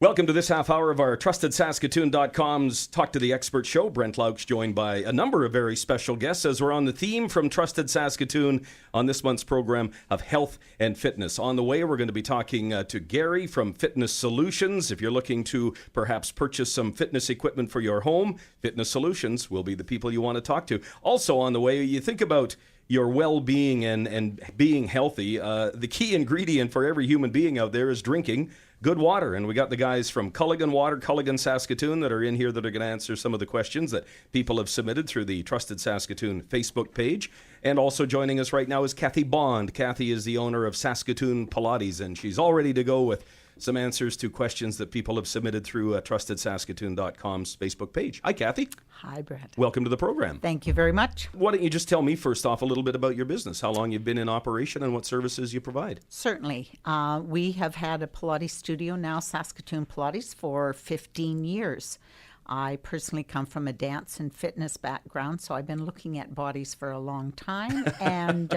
Welcome to this half hour of our Trustedsaskatoon.com's Talk to the Expert show. Brent Lauk's joined by a number of very special guests as we're on the theme from Trusted Saskatoon on this month's program of health and fitness. On the way, we're going to be talking to Gary from Fitness Solutions. If you're looking to perhaps purchase some fitness equipment for your home, Fitness Solutions will be the people you want to talk to. Also on the way, you think about your well-being and being healthy. The key ingredient for every human being out there is drinking good water. And we got the guys from Culligan Saskatoon that are in here that are going to answer some of the questions that people have submitted through the Trusted Saskatoon Facebook page. And also joining us right now is Kathy Bond. Kathy is the owner of Saskatoon Pilates, and she's all ready to go with some answers to questions that people have submitted through Trustedsaskatoon.com's Facebook page. Hi, Kathy. Hi, Brett. Welcome to the program. Thank you very much. Why don't you just tell me first off a little bit about your business, how long you've been in operation and what services you provide? Certainly. We have had a Pilates studio now, Saskatoon Pilates, for 15 years. I personally come from a dance and fitness background, so I've been looking at bodies for a long time. And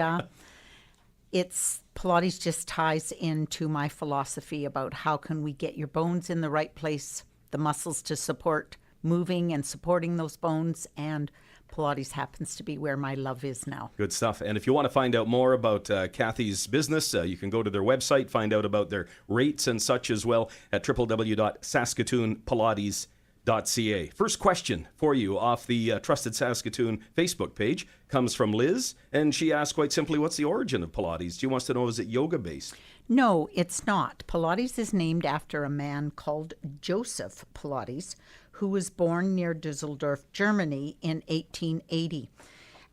Pilates just ties into my philosophy about how can we get your bones in the right place, the muscles to support moving and supporting those bones, and Pilates happens to be where my love is now. Good stuff. And if you want to find out more about Kathy's business, you can go to their website, find out about their rates and such as well at www.saskatoonpilates.ca. First question for you off the Trusted Saskatoon Facebook page comes from Liz, and she asked quite simply, what's the origin of Pilates? She wants to know, is it yoga-based? No, it's not. Pilates is named after a man called Joseph Pilates, who was born near Düsseldorf, Germany in 1880.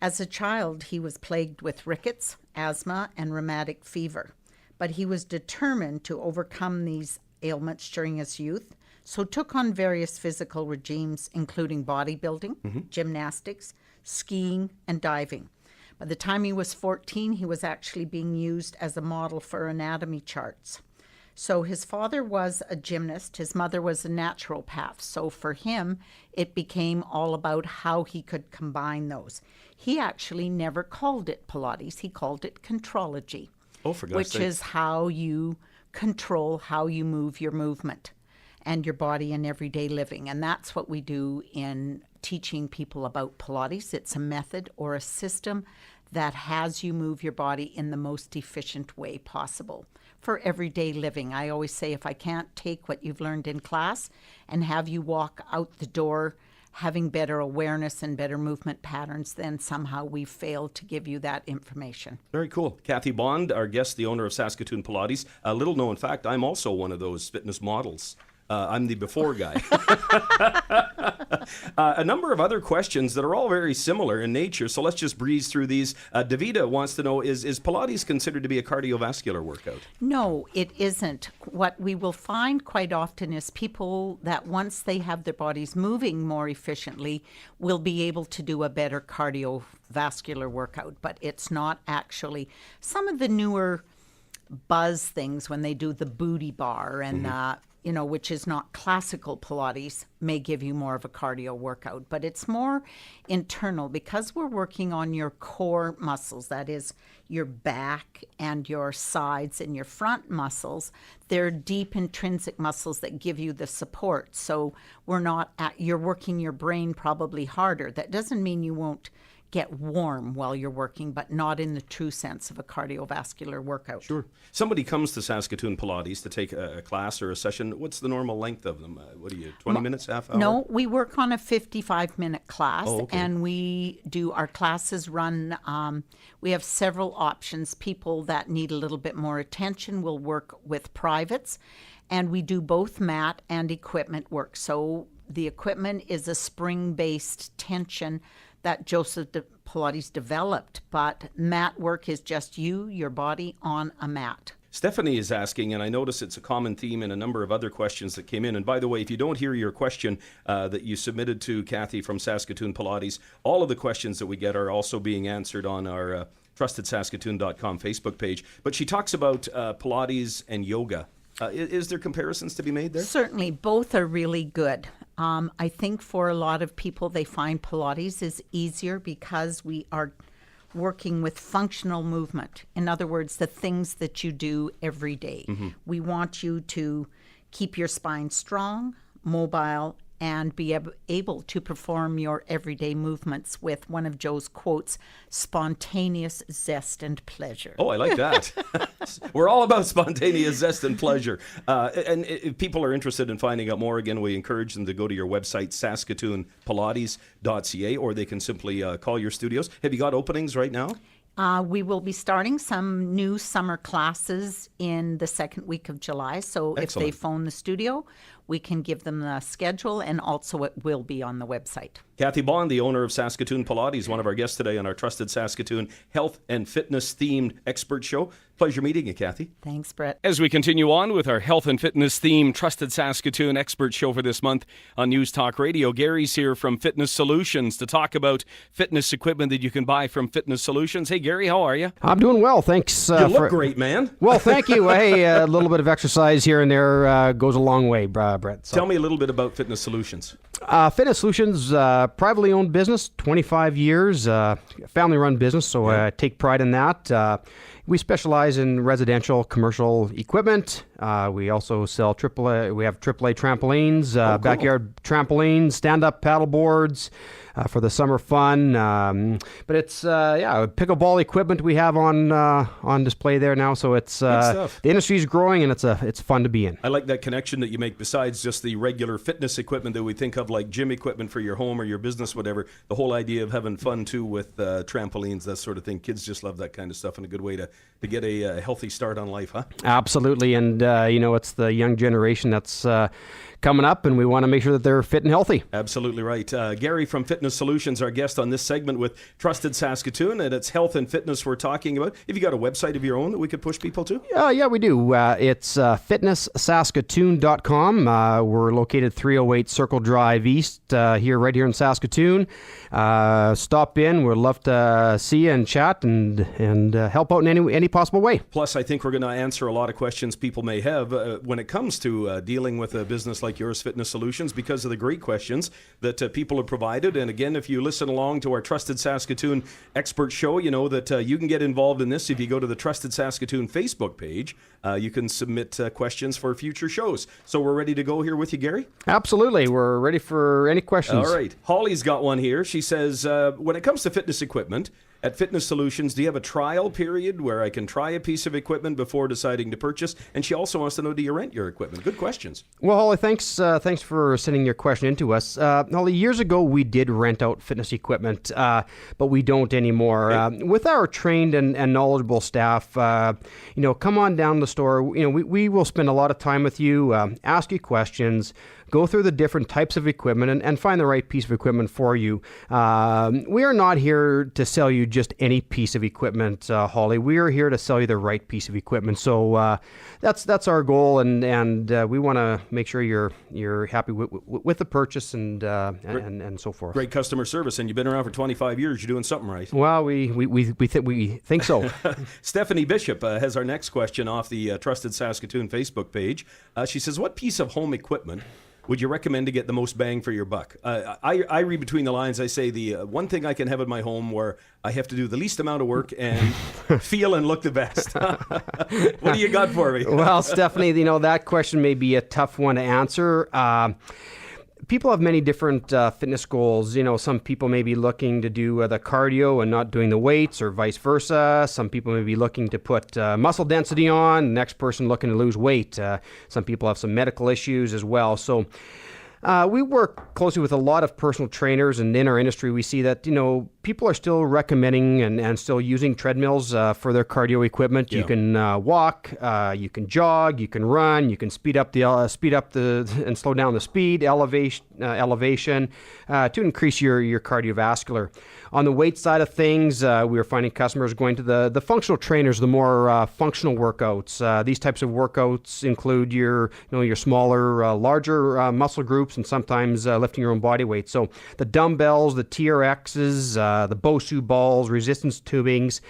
As a child, he was plagued with rickets, asthma, and rheumatic fever, but he was determined to overcome these ailments during his youth, so took on various physical regimes, including bodybuilding, gymnastics, skiing, and diving. By the time he was 14, he was actually being used as a model for anatomy charts. So his father was a gymnast, his mother was a naturopath. So for him, it became all about how he could combine those. He actually never called it Pilates, he called it contrology, which is how you control how you move your movement and your body in everyday living. And that's what we do in teaching people about Pilates. It's a method or a system that has you move your body in the most efficient way possible for everyday living. I always say, if I can't take what you've learned in class and have you walk out the door having better awareness and better movement patterns, then somehow we've failed to give you that information. Very cool. Kathy Bond, our guest, the owner of Saskatoon Pilates. A little known fact, I'm also one of those fitness models. I'm the before guy. A number of other questions that are all very similar in nature, so let's just breeze through these. Davida wants to know, is Pilates considered to be a cardiovascular workout? No, it isn't. What we will find quite often is people that once they have their bodies moving more efficiently will be able to do a better cardiovascular workout, but it's not actually. Some of the newer buzz things when they do the booty bar and which is not classical Pilates, may give you more of a cardio workout, but it's more internal because we're working on your core muscles, that is your back and your sides and your front muscles. They're deep intrinsic muscles that give you the support. So you're working your brain probably harder. That doesn't mean you won't get warm while you're working, but not in the true sense of a cardiovascular workout. Sure. Somebody comes to Saskatoon Pilates to take a class or a session. What's the normal length of them? 20 minutes, half hour? No, we work on a 55-minute class, and we do our classes run. We have several options. People that need a little bit more attention will work with privates, and we do both mat and equipment work. So the equipment is a spring-based tension that Joseph Pilates developed, but mat work is just your body on a mat. Stephanie is asking, and I notice it's a common theme in a number of other questions that came in. And by the way, if you don't hear your question that you submitted to Kathy from Saskatoon Pilates, all of the questions that we get are also being answered on our Trustedsaskatoon.com Facebook page. But she talks about Pilates and yoga. Is there comparisons to be made there? Certainly, both are really good. I think for a lot of people, they find Pilates is easier because we are working with functional movement. In other words, the things that you do every day. We want you to keep your spine strong, mobile, and be able to perform your everyday movements with one of Joe's quotes, spontaneous zest and pleasure. Oh, I like that. We're all about spontaneous zest and pleasure. And if people are interested in finding out more, again, we encourage them to go to your website, saskatoonpilates.ca, or they can simply call your studios. Have you got openings right now? We will be starting some new summer classes in the second week of July. So Excellent. if they phone the studio, we can give them the schedule, and also it will be on the website. Kathy Bond, the owner of Saskatoon Pilates, one of our guests today on our Trusted Saskatoon Health and Fitness themed expert show. Pleasure meeting you, Kathy. Thanks, Brett. As we continue on with our health and fitness themed Trusted Saskatoon expert show for this month on News Talk Radio, Gary's here from Fitness Solutions to talk about fitness equipment that you can buy from Fitness Solutions. Hey, Gary, how are you? I'm doing well, thanks. You look great, man. Well, thank you. Hey, a little bit of exercise here and there goes a long way, Brett. So. Tell me a little bit about Fitness Solutions. Fitness Solutions, privately owned business, 25 years, family-run business, so I take pride in that. We specialize in residential, commercial equipment. We also sell AAA. We have AAA trampolines, cool. backyard trampolines, stand-up paddle boards for the summer fun. But it's pickleball equipment we have on display there now. So it's the industry is growing, and it's fun to be in. I like that connection that you make. Besides just the regular fitness equipment that we think of, like gym equipment for your home or your business, whatever. The whole idea of having fun too with trampolines, that sort of thing. Kids just love that kind of stuff, and a good way to get a healthy start on life, huh? Absolutely, and it's the young generation that's coming up, and we want to make sure that they're fit and healthy. Absolutely right. Gary from Fitness Solutions, our guest on this segment with Trusted Saskatoon, and it's health and fitness we're talking about. Have you got a website of your own that we could push people to? Yeah, we do. It's Trustedsaskatoon.com. We're located 308 Circle Drive East, right here in Saskatoon. Stop in. We'd love to see you and chat and help out in any possible way. Plus, I think we're going to answer a lot of questions people may have when it comes to dealing with a business like yours, Fitness Solutions, because of the great questions that people have provided. And again, if you listen along to our Trusted Saskatoon expert show, you know that you can get involved in this. If you go to the Trusted Saskatoon Facebook page, you can submit questions for future shows. So we're ready to go here with you, Gary? Absolutely. We're ready for any questions. All right. Holly's got one here. She says, when it comes to fitness equipment, at Fitness Solutions, do you have a trial period where I can try a piece of equipment before deciding to purchase? And she also wants to know, do you rent your equipment? Good questions. Well, Holly, thanks for sending your question in to us. Holly, years ago, we did rent out fitness equipment, but we don't anymore. Okay. With our trained and knowledgeable staff, come on down to the store. We will spend a lot of time with you, ask you questions, go through the different types of equipment and find the right piece of equipment for you. We are not here to sell you just any piece of equipment, Holly. We are here to sell you the right piece of equipment. So that's our goal, and we want to make sure you're happy with the purchase and so forth. Great customer service, and you've been around for 25 years. You're doing something right. Well, we think so. Stephanie Bishop has our next question off the Trusted Saskatoon Facebook page. She says, what piece of home equipment would you recommend to get the most bang for your buck? I read between the lines. I say the one thing I can have in my home where I have to do the least amount of work and feel and look the best. What do you got for me? Well, Stephanie, that question may be a tough one to answer. People have many different fitness goals. Some people may be looking to do the cardio and not doing the weights, or vice versa. Some people may be looking to put muscle density on. The next person looking to lose weight. Some people have some medical issues as well. So we work closely with a lot of personal trainers, and in our industry, we see that people are still recommending and still using treadmills for their cardio equipment. Yeah. You can walk, you can jog, you can run, you can speed up and slow down the speed, elevation to increase your cardiovascular. On the weight side of things, we are finding customers going to the functional trainers, the more functional workouts. These types of workouts include your smaller, larger muscle groups, and sometimes lifting your own body weight. So the dumbbells, the TRXs, the Bosu balls, resistance tubings,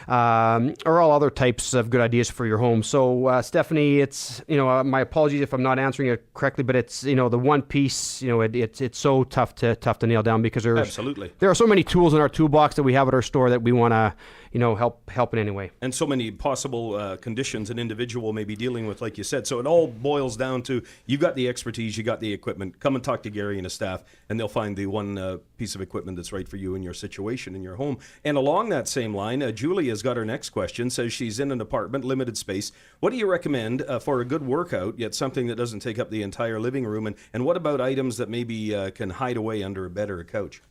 or all other types of good ideas for your home. So Stephanie, it's, my apologies if I'm not answering it correctly, but it's, the one piece, it's so tough to nail down, because Absolutely. there are so many tools in our toolbox that we have at our store that we want to, help in any way. And so many possible conditions an individual may be dealing with, like you said. So it all boils down to, you got the expertise, you got the equipment. Come and talk to Gary and his staff, and they'll find the one piece of equipment that's right for you in your situation, in your home. And along that same line, Julie has got her next question. Says she's in an apartment, limited space. What do you recommend for a good workout, yet something that doesn't take up the entire living room? And what about items that maybe can hide away under a bed or a couch?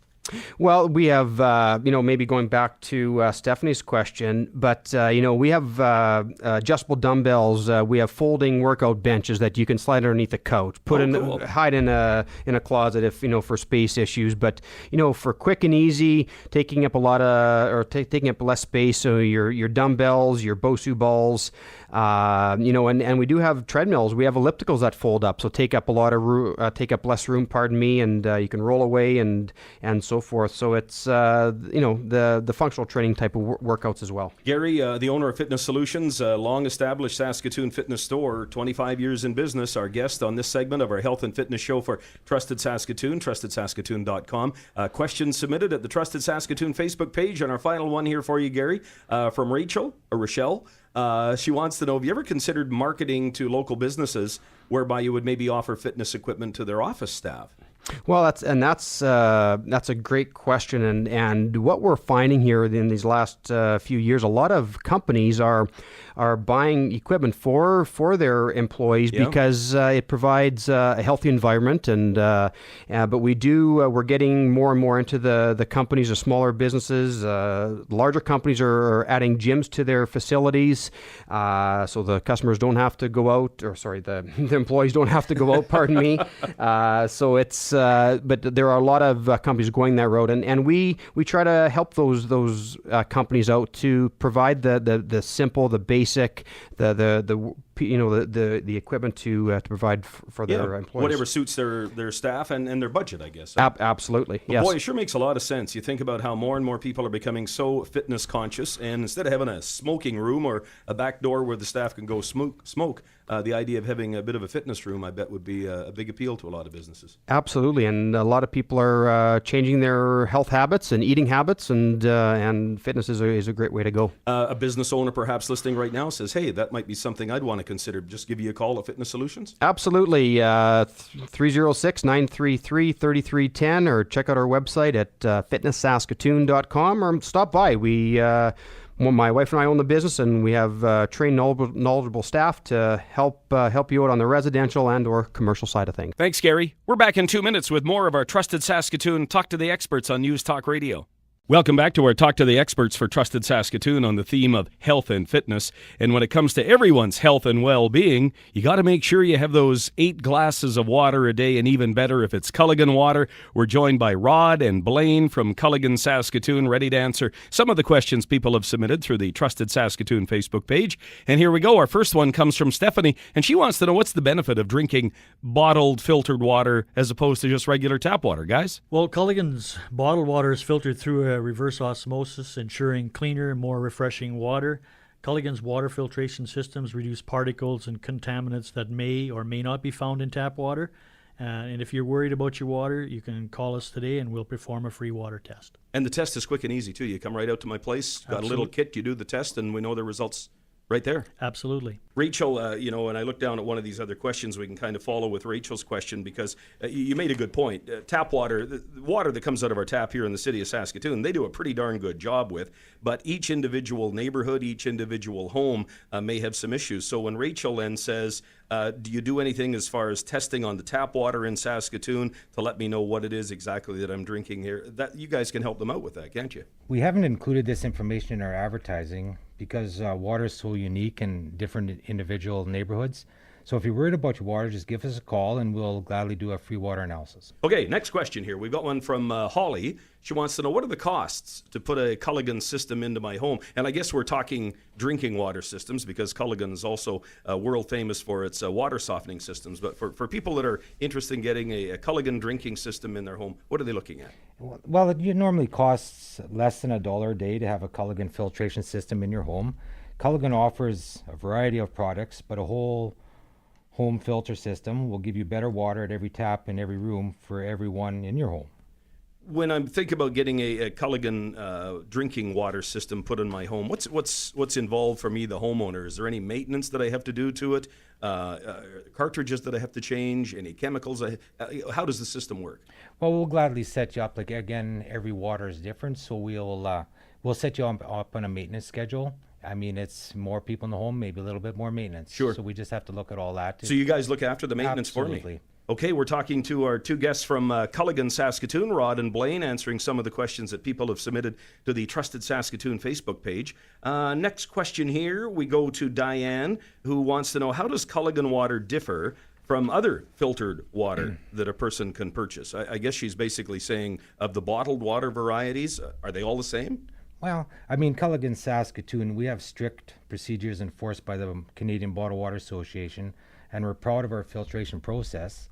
Well, we have, maybe going back to Stephanie's question, but, we have adjustable dumbbells. We have folding workout benches that you can slide underneath the couch, hide in a closet if, for space issues. But, for quick and easy, taking up taking up less space. So your dumbbells, your Bosu balls, and we do have treadmills. We have ellipticals that fold up, so take up take up less room, and you can roll away and so forth. So it's the functional training type of workouts as well. Gary, the owner of Fitness Solutions, long-established Saskatoon fitness store, 25 years in business, our guest on this segment of our health and fitness show for Trusted Saskatoon, Trustedsaskatoon.com. Questions submitted at the Trusted Saskatoon Facebook page, and our final one here for you, Gary, from Rochelle. She wants to know, have you ever considered marketing to local businesses whereby you would maybe offer fitness equipment to their office staff? Well, that's a great question, and what we're finding here in these last few years, a lot of companies are buying equipment for their employees because it provides a healthy environment, but we're getting more and more into the companies, the smaller businesses. Larger companies are adding gyms to their facilities, so the customers don't have to go out, the employees don't have to go out. Pardon me. So it's. But there are a lot of companies going that road, and we try to help those companies out to provide the simple, the basic, the equipment to provide for their employees. Whatever suits their staff and their budget, I guess. Absolutely, yes. Boy, it sure makes a lot of sense. You think about how more and more people are becoming so fitness conscious, and instead of having a smoking room or a back door where the staff can go smoke, the idea of having a bit of a fitness room, I bet, would be a big appeal to a lot of businesses. Absolutely, and a lot of people are changing their health habits and eating habits, and fitness is a great way to go. A business owner perhaps listening right now says, hey, that might be something I'd want to consider. Just give you a call at Fitness Solutions? Absolutely, 306-933-3310, or check out our website at Trustedsaskatoon.com, or stop by. My wife and I own the business, and we have trained knowledgeable staff to help you out on the residential and or commercial side of things. Thanks, Gary. We're back in 2 minutes with more of our Trusted Saskatoon Talk to the Experts on News Talk Radio. Welcome back to our Talk to the Experts for Trusted Saskatoon on the theme of health and fitness. And when it comes to everyone's health and well-being, you got to make sure you have those 8 glasses of water a day, and even better if it's Culligan water. We're joined by Rod and Blaine from Culligan Saskatoon, ready to answer some of the questions people have submitted through the Trusted Saskatoon Facebook page. And here we go. Our first one comes from Stephanie, and she wants to know, what's the benefit of drinking bottled filtered water as opposed to just regular tap water, guys? Well, Culligan's bottled water is filtered through a reverse osmosis, ensuring cleaner and more refreshing water. Culligan's water filtration systems reduce particles and contaminants that may or may not be found in tap water. And if you're worried about your water, you can call us today and we'll perform a free water test. And the test is quick and easy, too. You come right out to my place, got a little kit, you do the test, and we know the results right there. Absolutely. Rachel, when I look down at one of these other questions, we can kind of follow with Rachel's question, because you made a good point. Tap water, the water that comes out of our tap here in the city of Saskatoon, they do a pretty darn good job with, but each individual neighborhood, each individual home may have some issues. So when Rachel then says, do you do anything as far as testing on the tap water in Saskatoon to let me know what it is exactly that I'm drinking here? That you guys can help them out with that, can't you? We haven't included this information in our advertising because water is so unique in different individual neighborhoods. So if you're worried about your water, just give us a call and we'll gladly do a free water analysis. Okay, next question here. We've got one from Holly. She wants to know, what are the costs to put a Culligan system into my home? And I guess we're talking drinking water systems, because Culligan is also world famous for its water softening systems. But for people that are interested in getting a Culligan drinking system in their home, what are they looking at? Well, it normally costs less than $1 a day to have a Culligan filtration system in your home. Culligan offers a variety of products, but a whole home filter system will give you better water at every tap in every room for everyone in your home. When I'm thinking about getting a Culligan drinking water system put in my home, what's involved for me, the homeowner? Is there any maintenance that I have to do to it? Cartridges that I have to change? Any chemicals? How does the system work? Well, we'll gladly set you up. Like, again, every water is different, so we'll set you up on a maintenance schedule. I mean, it's more people in the home, maybe a little bit more maintenance. Sure. So we just have to look at all that. So you guys look after the maintenance for me? Absolutely. Okay, we're talking to our two guests from Culligan Saskatoon, Rod and Blaine, answering some of the questions that people have submitted to the Trusted Saskatoon Facebook page. Next question here, we go to Diane, who wants to know, how does Culligan water differ from other filtered water that a person can purchase? I guess she's basically saying, of the bottled water varieties, are they all the same? Well, I mean, Culligan Saskatoon, we have strict procedures enforced by the Canadian Bottled Water Association, and we're proud of our filtration process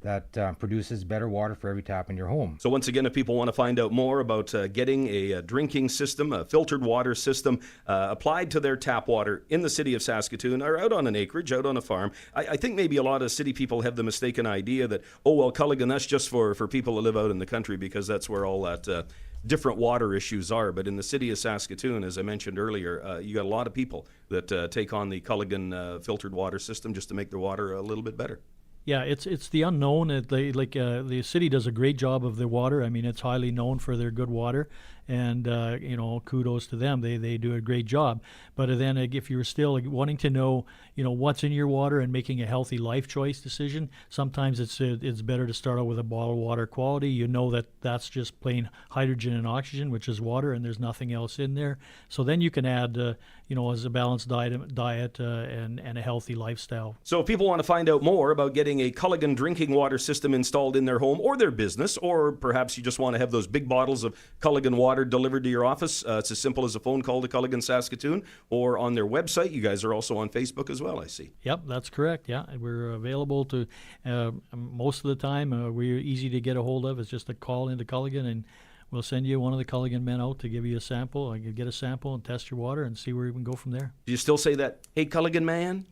that produces better water for every tap in your home. So once again, if people want to find out more about getting a drinking system, a filtered water system applied to their tap water in the city of Saskatoon, or out on an acreage, out on a farm, I think maybe a lot of city people have the mistaken idea that, oh, well, Culligan, that's just for people that live out in the country, because that's where all that different water issues are. But in the city of Saskatoon, as I mentioned earlier, you got a lot of people that take on the Culligan filtered water system just to make their water a little bit better. Yeah, it's the unknown. The city does a great job of their water. I mean, it's highly known for their good water, and kudos to them. They do a great job. But then, if you're still wanting to know, what's in your water and making a healthy life choice decision, sometimes it's better to start out with a bottled water quality. You know that's just plain hydrogen and oxygen, which is water, and there's nothing else in there. So then you can add, as a balanced diet and a healthy lifestyle. So if people want to find out more about getting a Culligan drinking water system installed in their home or their business, or perhaps you just want to have those big bottles of Culligan water delivered to your office, it's as simple as a phone call to Culligan Saskatoon, or on their website. You guys are also on Facebook as well, I see. Yep, that's correct. Yeah, we're available to most of the time. We're easy to get a hold of. It's just a call into Culligan, and we'll send you one of the Culligan men out to give you a sample. I can get a sample and test your water and see where we can go from there. Do you still say that, hey, Culligan man?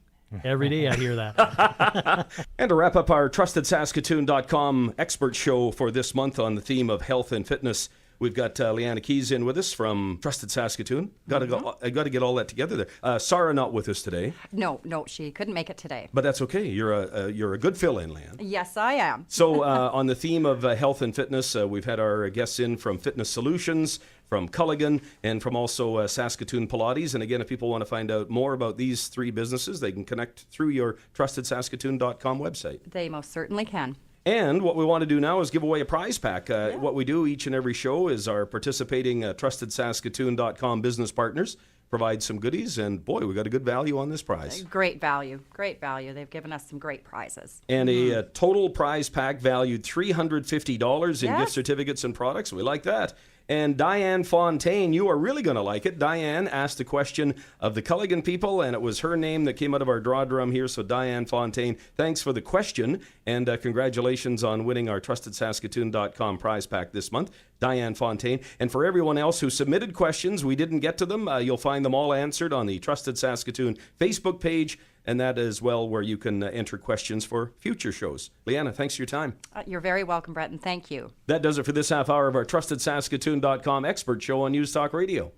Every day I hear that. And to wrap up our Trustedsaskatoon.com expert show for this month on the theme of health and fitness, we've got Leanna Keys in with us from Trusted Saskatoon. I got to get all that together there. Sarah not with us today. No, she couldn't make it today. But that's okay. You're a good fill-in, Leanna. Yes, I am. So on the theme of health and fitness, we've had our guests in from Fitness Solutions, from Culligan, and from also Saskatoon Pilates. And again, if people want to find out more about these three businesses, they can connect through your Trustedsaskatoon.com website. They most certainly can. And what we want to do now is give away a prize pack. What we do each and every show is our participating Trustedsaskatoon.com business partners provide some goodies, and boy, we got a good value on this prize. Great value. They've given us some great prizes. And a total prize pack valued $350 in gift certificates and products. We like that. And Diane Fontaine, you are really going to like it. Diane asked a question of the Culligan people, and it was her name that came out of our draw drum here. So Diane Fontaine, thanks for the question, and congratulations on winning our TrustedSaskatoon.com prize pack this month. Diane Fontaine. And for everyone else who submitted questions, we didn't get to them. You'll find them all answered on the Trusted Saskatoon Facebook page, and that is where you can enter questions for future shows. Leanna, thanks for your time. You're very welcome, Brett, and thank you. That does it for this half hour of our TrustedSaskatoon.com expert show on News Talk Radio.